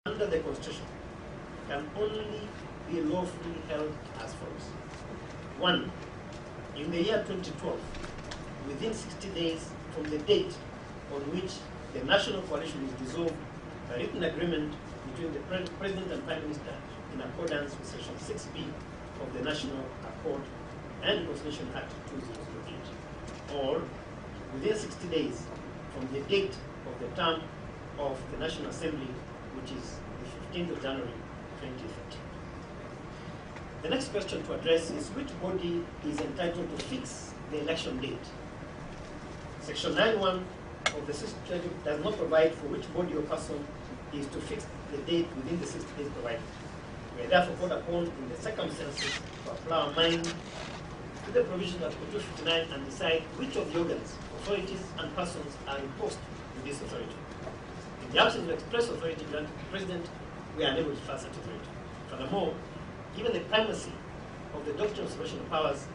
under the Constitution can only be lawfully held as follows. 1. In the year 2012, within 60 days from the date on which the National Coalition is dissolved, a written agreement between the President and Prime Minister in accordance with Section 6B of the National Accord and the Constitution Act 2008, or within 60 days from the date of the term of the National Assembly, which is the 15th of January 2013. The next question to address is which body is entitled to fix the election date. Section 9(1) of the system does not provide for which body or person is to fix the date within the 60 days provided. We are therefore called upon in the circumstances to apply our mind to the provision of Article 259 and decide which of the organs, authorities, and persons are imposed with this authority. In the absence of express authority granted to the President, we are unable to pass such authority. Furthermore, given the primacy of the doctrine of separation of powers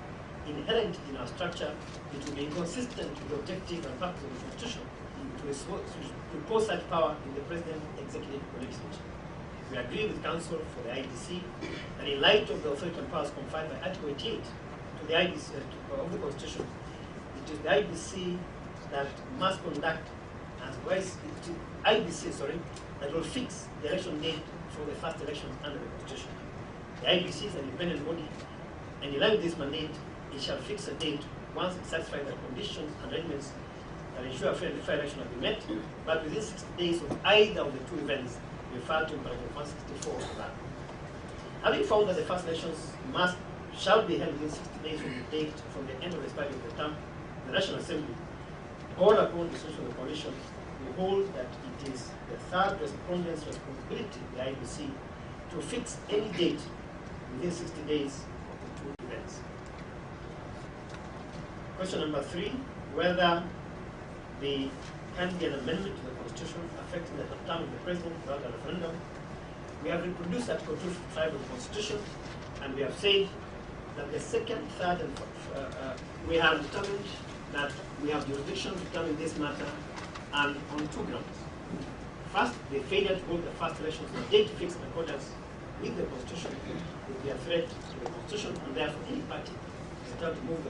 inherent in our structure, it will be inconsistent with the objective and purpose of the Constitution to impose such power in the President, Executive, or Legislature. We agree with Counsel for the IEBC that in light of the authority and powers conferred by Article 88 to the IEBC of the Constitution, it is the IEBC that must conduct as wise IEBC, that will fix the election date for the first election under the Constitution. The IEBC is an independent body, and in line with this mandate, it shall fix a date once it satisfies the conditions and arrangements that ensure a fair and fair election have been met, but within 60 days of either of the two events referred to in paragraph 164 of that. Having found that the first elections shall be held within 60 days from the end of the expiry of the term, the National Assembly, or upon the decision of the Coalition, we hold that it is the third respondent's responsibility, the IEBC, to fix any date within 60 days of the two events. Question number 3, whether there can be an amendment to the Constitution affecting the term of the President without a referendum. We have reproduced Article 255 of the Constitution, and we have said that the second, third, and we have determined that we have jurisdiction to determine this matter, and on two grounds. First, the failure to hold the first elections on a date fixed in accordance with the Constitution would be a threat to the Constitution, and therefore any party is entitled to move the